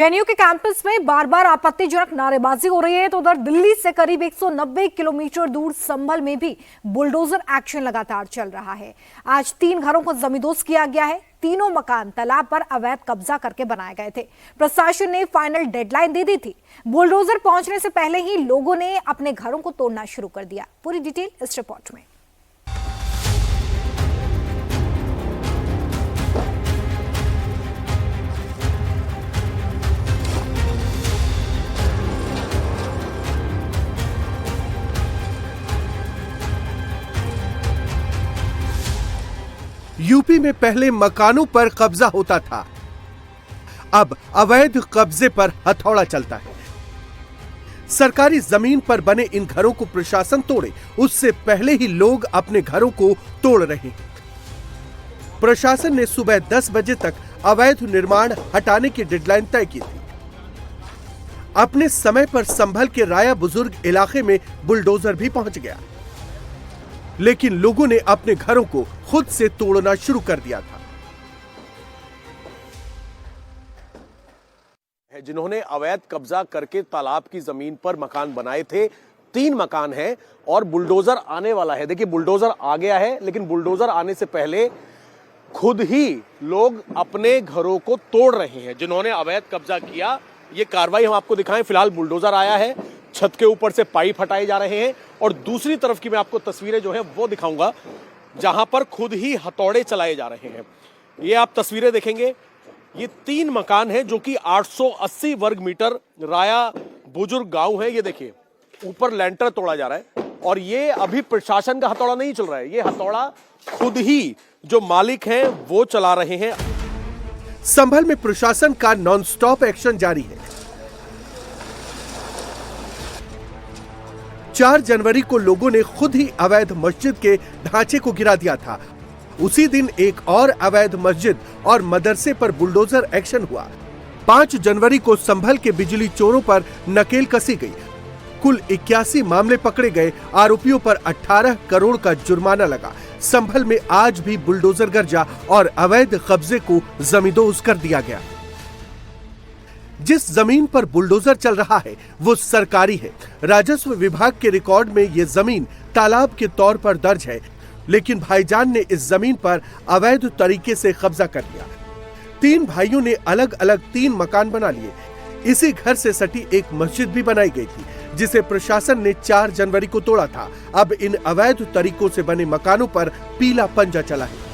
JNU के campus में बार बार आपत्तिजनक नारेबाजी हो रही है तो उधर दिल्ली से करीब 190 किलोमीटर दूर संभल में भी बुलडोजर एक्शन लगातार चल रहा है। आज 3 घरों को जमींदोज किया गया है। तीनों मकान तालाब पर अवैध कब्जा करके बनाए गए थे। प्रशासन ने फाइनल डेडलाइन दे दी थी। बुलडोजर पहुंचने से पहले ही लोगों ने अपने घरों को तोड़ना शुरू कर दिया। पूरी डिटेल इस रिपोर्ट में। यूपी में पहले मकानों पर कब्जा होता था, अब अवैध कब्जे पर हथौड़ा चलता है। सरकारी जमीन पर बने इन घरों को प्रशासन तोड़े उससे पहले ही लोग अपने घरों को तोड़ रहे हैं। प्रशासन ने सुबह 10 बजे तक अवैध निर्माण हटाने की डेडलाइन तय की थी। अपने समय पर संभल के राया बुजुर्ग इलाके में बुलडोजर भी पहुंच गया, लेकिन लोगों ने अपने घरों को खुद से तोड़ना शुरू कर दिया था। जिन्होंने अवैध कब्जा करके तालाब की जमीन पर मकान बनाए थे, 3 मकान हैं और बुलडोजर आने वाला है। देखिए, बुलडोजर आ गया है, लेकिन बुलडोजर आने से पहले खुद ही लोग अपने घरों को तोड़ रहे हैं। जिन्होंने अवैध कब्जा किया, ये कार्रवाई हम आपको दिखाएं। फिलहाल बुलडोजर आया है, छत के ऊपर से पाइप हटाए जा रहे हैं और दूसरी तरफ की मैं आपको तस्वीरें जो है वो दिखाऊंगा, जहां पर खुद ही हथौड़े चलाए जा रहे हैं। ये आप तस्वीरें देखेंगे, ये 3 मकान हैं जो कि 880 वर्ग मीटर राया बुजुर्ग गांव है। ये देखिए, ऊपर लेंटर तोड़ा जा रहा है और ये अभी प्रशासन का हथौड़ा नहीं चल रहा है, ये हथौड़ा खुद ही जो मालिक हैं वो चला रहे हैं। संभल में प्रशासन का नॉनस्टॉप एक्शन जारी है। 4 जनवरी को लोगों ने खुद ही अवैध मस्जिद के ढांचे को गिरा दिया था। उसी दिन एक और अवैध मस्जिद और मदरसे पर बुलडोजर एक्शन हुआ। 5 जनवरी को संभल के बिजली चोरों पर नकेल कसी गई। कुल 81 मामले पकड़े गए। आरोपियों पर 18 करोड़ का जुर्माना लगा। संभल में आज भी बुलडोजर गरजा और अवैध कब्जे को जमींदोज कर दिया गया। जिस जमीन पर बुलडोजर चल रहा है वो सरकारी है। राजस्व विभाग के रिकॉर्ड में ये जमीन तालाब के तौर पर दर्ज है, लेकिन भाईजान ने इस जमीन पर अवैध तरीके से कब्जा कर लिया। 3 भाइयों ने अलग अलग 3 मकान बना लिए। इसी घर से सटी एक मस्जिद भी बनाई गई थी, जिसे प्रशासन ने 4 जनवरी को तोड़ा था। अब इन अवैध तरीकों से बने मकानों पर पीला पंजा चला है।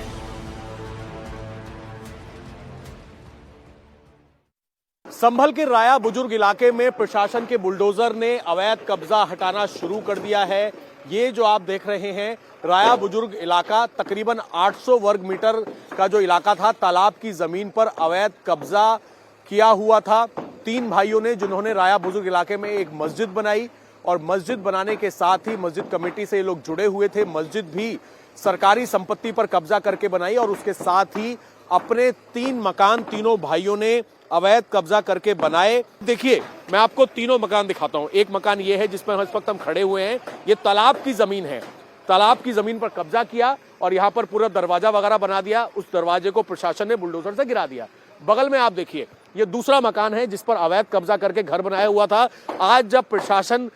संभल के राया बुजुर्ग इलाके में प्रशासन के बुलडोजर ने अवैध कब्जा हटाना शुरू कर दिया है। ये जो आप देख रहे हैं राया बुजुर्ग इलाका, तकरीबन 800 वर्ग मीटर का जो इलाका था, तालाब की जमीन पर अवैध कब्जा किया हुआ था। 3 भाइयों ने, जिन्होंने राया बुजुर्ग इलाके में एक मस्जिद बनाई और मस्जिद बनाने के साथ ही मस्जिद कमेटी से ये लोग जुड़े हुए थे। मस्जिद भी सरकारी संपत्ति पर कब्जा करके बनाई और उसके साथ ही अपने 3 मकान तीनों भाइयों ने अवैध कब्जा करके बनाए। देखिए, मैं आपको तीनों मकान दिखाता हूं। एक मकान ये है जिसमें इस वक्त हम खड़े हुए हैं, ये तालाब की जमीन है। तालाब की जमीन पर कब्जा किया और यहाँ पर पूरा दरवाजा वगैरह बना दिया। उस दरवाजे को प्रशासन ने बुलडोजर से गिरा दिया। बगल में आप देखिए, ये दूसरा मकान है जिस पर अवैध कब्जा करके घर बनाया हुआ था। आज जब प्रशासन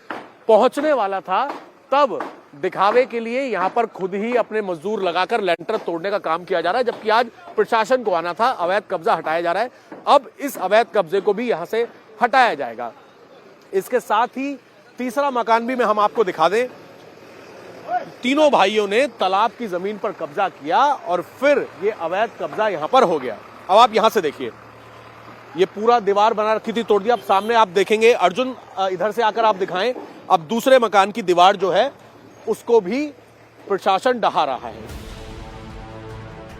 पहुंचने वाला था, तब दिखावे के लिए यहाँ पर खुद ही अपने मजदूर लगाकर लेंटर तोड़ने का काम किया जा रहा है, जबकि आज प्रशासन को आना था। अवैध कब्जा हटाया जा रहा है। अब इस अवैध कब्जे को भी यहाँ से हटाया जाएगा। इसके साथ ही तीसरा मकान भी हम आपको दिखा दें। तीनों भाइयों ने तालाब की जमीन पर कब्जा किया और फिर ये अवैध कब्जा यहाँ पर हो गया। अब आप यहाँ से देखिए, ये पूरा दीवार बना रखी थी, तोड़ दिया। अब सामने आप देखेंगे, अर्जुन इधर से आकर आप दिखाएं। अब दूसरे मकान की दीवार जो है उसको भी प्रशासन ढहा रहा है।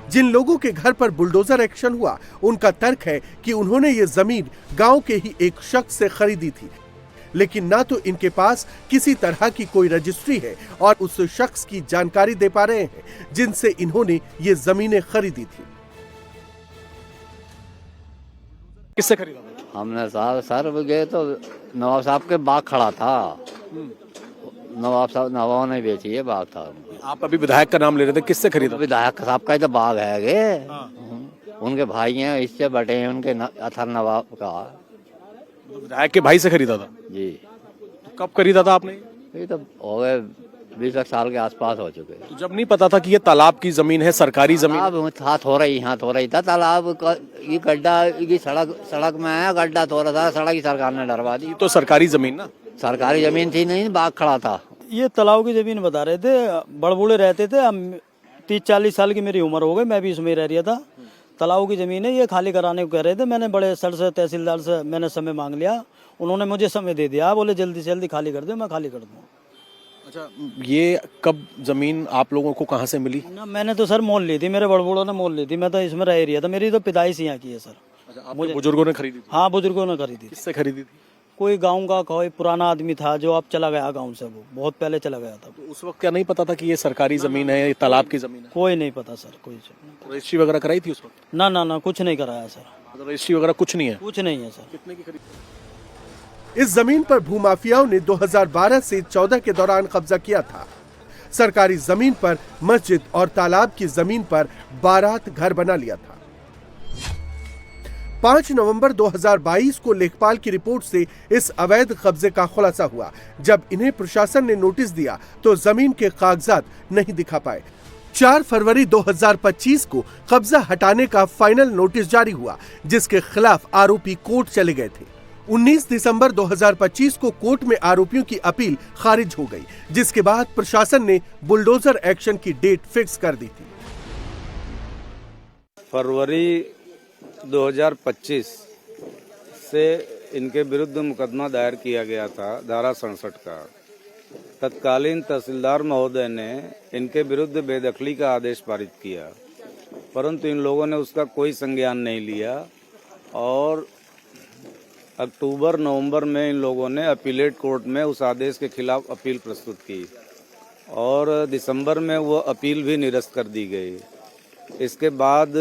जिन लोगों के घर पर बुलडोजर एक्शन हुआ, उनका तर्क है कि उन्होंने ये जमीन गांव के ही एक शख्स से खरीदी थी, लेकिन ना तो इनके पास किसी तरह की कोई रजिस्ट्री है और उस शख्स की जानकारी दे पा रहे हैं जिनसे इन्होंने ये जमीनें खरीदी थी। किससे खरीदा? हमने सर गए तो नवाब साहब के बाग खड़ा था। नवाब ने बेची है बाग था। आप अभी विधायक का नाम ले रहे थे, किससे खरीदा? विधायक साहब का ही तो बाग है। उनके भाई हैं, इससे बटे हैं उनके अथर नवाब का। विधायक के भाई से खरीदा था? जी। कब खरीदा था आपने? ये तो हो गए 20 साल के आसपास हो चुके। तो जब नहीं पता था कि ये तालाब की जमीन है, सरकारी जमीन? तालाब था थोड़ा ही, यहाँ थोड़ा ही था तालाब ये गड्ढा, ये सड़क में है गड्ढा थोड़ा था, सड़क ही सरकार ने डरवा दी। तो सरकारी जमीन ना? सरकारी जमीन थी नहीं, बाग खड़ा था। ये तालाब की जमीन बता रहे थे, बड़बूढ़े रहते थे। 30-40 साल की मेरी उम्र हो गई, मैं भी इसमें रह रहा था। तालाब की जमीन है, ये खाली कराने को कह रहे थे। मैंने बड़े सर से, तहसीलदार से मैंने समय मांग लिया, उन्होंने मुझे समय दे दिया, बोले जल्दी से जल्दी खाली कर दो, मैं खाली कर दूँ। अच्छा, ये कब जमीन आप लोगों को कहाँ से मिली? ना मैंने तो सर मोल ली थी, मेरे बड़बूढ़ों ने मोल ली थी, मैं तो इसमें रह रहा था। मेरी तो पैदाइश यहाँ की है सर। अच्छा, आपके बुजुर्गों ने खरीदी थी? हाँ, बुजुर्गों ने खरीदी थी। किससे खरीदी थी? कोई गांव का कोई पुराना आदमी था जो अब चला गया गांव से, वो बहुत पहले चला गया था। तो उस वक्त क्या नहीं पता था कि ये सरकारी जमीन है, ये तालाब की जमीन है? कोई नहीं पता सर, कोई रजिस्ट्री वगैरह कराई थी उस वक्त? ना ना ना, कुछ नहीं कराया सर, मतलब रजिस्ट्री वगैरह कुछ नहीं है? कुछ नहीं है सर। कितने की खरीदी? इस जमीन पर भूमाफियाओं ने 2012 से 14 के दौरान कब्जा किया था। सरकारी जमीन पर मस्जिद और तालाब की जमीन पर बारात घर बना लिया था। 5 नवंबर 2022 को लेखपाल की रिपोर्ट से इस अवैध कब्जे का खुलासा हुआ। जब इन्हें प्रशासन ने नोटिस दिया तो जमीन के कागजात नहीं दिखा पाए। 4 फरवरी 2025 को कब्जा हटाने का फाइनल नोटिस जारी हुआ, जिसके खिलाफ आरोपी कोर्ट चले गए थे। 19 दिसंबर 2025 को कोर्ट में आरोपियों की अपील खारिज हो गई, जिसके बाद प्रशासन ने बुलडोजर एक्शन की डेट फिक्स कर दी थी। फरवरी 2025 से इनके विरुद्ध मुकदमा दायर किया गया था, धारा 67 का। तत्कालीन तहसीलदार महोदय ने इनके विरुद्ध बेदखली का आदेश पारित किया, परंतु इन लोगों ने उसका कोई संज्ञान नहीं लिया और अक्टूबर नवंबर में इन लोगों ने अपीलेट कोर्ट में उस आदेश के खिलाफ अपील प्रस्तुत की और दिसंबर में वो अपील भी निरस्त कर दी गई। इसके बाद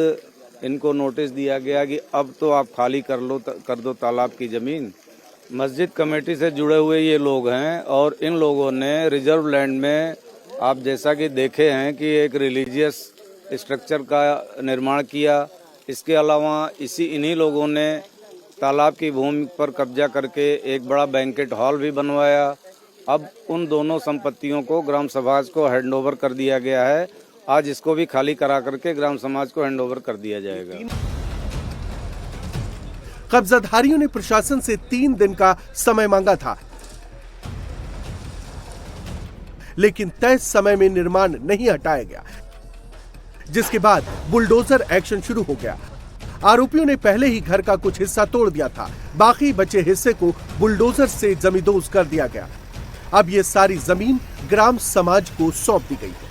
इनको नोटिस दिया गया कि अब तो आप खाली कर दो तालाब की ज़मीन। मस्जिद कमेटी से जुड़े हुए ये लोग हैं और इन लोगों ने रिजर्व लैंड में आप जैसा कि देखे हैं कि एक रिलीजियस स्ट्रक्चर का निर्माण किया। इसके अलावा इन्हीं लोगों ने तालाब की भूमि पर कब्जा करके एक बड़ा बैंकेट हॉल भी बनवाया। अब उन दोनों संपत्तियों को ग्राम समाज को हैंडओवर कर दिया गया है। आज इसको भी खाली करा करके ग्राम समाज को हैंडओवर कर दिया जाएगा। कब्जाधारियों ने प्रशासन से 3 दिन का समय मांगा था, लेकिन तय समय में निर्माण नहीं हटाया गया, जिसके बाद बुलडोजर एक्शन शुरू हो गया। आरोपियों ने पहले ही घर का कुछ हिस्सा तोड़ दिया था, बाकी बचे हिस्से को बुलडोजर से जमींदोज कर दिया गया। अब ये सारी जमीन ग्राम समाज को सौंप दी गई है।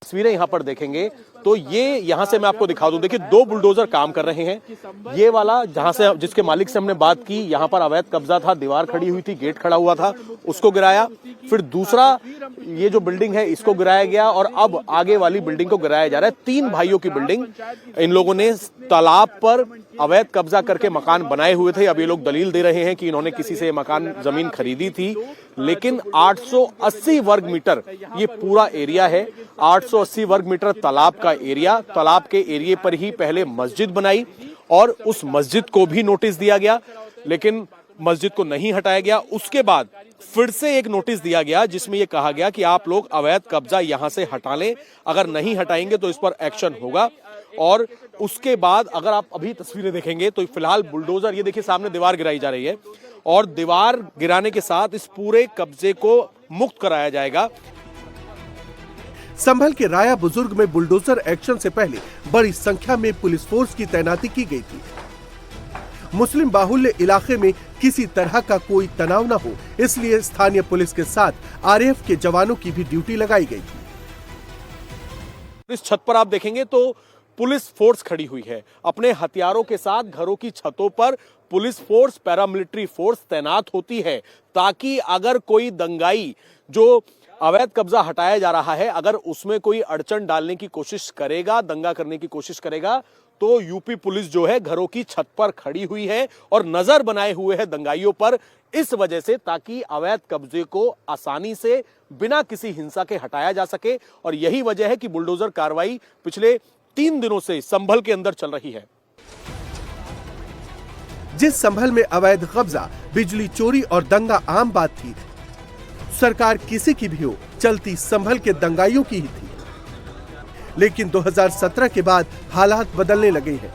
तस्वीरें यहां पर देखेंगे तो ये यहां से मैं आपको दिखा दूं, देखिए 2 बुलडोजर काम कर रहे हैं। ये वाला जहां से जिसके मालिक से हमने बात की, यहां पर अवैध कब्जा था, दीवार खड़ी हुई थी, गेट खड़ा हुआ था, उसको गिराया। फिर दूसरा ये जो बिल्डिंग है इसको गिराया गया और अब आगे वाली बिल्डिंग को गिराया जा रहा है। 3 भाइयों की बिल्डिंग इन लोगों ने तालाब पर अवैध कब्जा करके मकान बनाए हुए थे। अब ये लोग दलील दे रहे हैं कि इन्होंने किसी से मकान जमीन खरीदी थी, लेकिन 880 वर्ग मीटर ये पूरा एरिया है। 880 वर्ग मीटर तालाब का एरिया, तालाब के एरिया पर ही पहले मस्जिद बनाई और उस मस्जिद को भी नोटिस दिया गया, लेकिन मस्जिद को नहीं हटाया गया। उसके बाद फिर से एक नोटिस दिया गया जिसमें यह कहा गया कि आप लोग अवैध कब्जा यहां से हटा लें, अगर नहीं हटाएंगे तो इस पर एक्शन होगा। और उसके बाद अगर आप अभी तस्वीरें देखेंगे तो फिलहाल बुलडोजर, ये देखिए सामने दीवार गिराई जा रही है और दीवार गिराने के साथ इस पूरे कब्जे को मुक्त कराया जाएगा। संभल के राया बुजुर्ग में बुलडोजर एक्शन से पहले बड़ी संख्या में पुलिस फोर्स की तैनाती की गई थी। मुस्लिम बाहुल्य इलाके में किसी तरह का कोई तनाव न हो, इसलिए स्थानीय पुलिस के साथ आरएएफ के जवानों की भी ड्यूटी लगाई गई थी। इस छत पर आप देखेंगे तो पुलिस फोर्स खड़ी हुई है अपने हथियारों के साथ। घरों की छतों पर पुलिस फोर्स, पैरामिलिट्री फोर्स तैनात होती है ताकि अगर कोई दंगाई जो अवैध कब्जा हटाया जा रहा है, अगर उसमें कोई अड़चन डालने की कोशिश करेगा, दंगा करने की कोशिश करेगा, तो यूपी पुलिस जो है घरों की छत पर खड़ी हुई है और नजर बनाए हुए है दंगाइयों पर, इस वजह से ताकि अवैध कब्जे को आसानी से बिना किसी हिंसा के हटाया जा सके। और यही वजह है कि बुलडोजर कार्रवाई पिछले 3 दिनों से संभल के अंदर चल रही है। जिस संभल में अवैध कब्जा, बिजली चोरी और दंगा आम बात थी, सरकार किसी की भी हो, चलती संभल के दंगाइयों की ही थी। लेकिन 2017 के बाद हालात बदलने लगे हैं।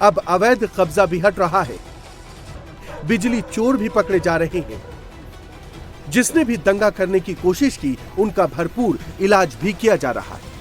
अब अवैध कब्जा भी हट रहा है, बिजली चोर भी पकड़े जा रहे हैं। जिसने भी दंगा करने की कोशिश की, उनका भरपूर इलाज भी किया जा रहा है।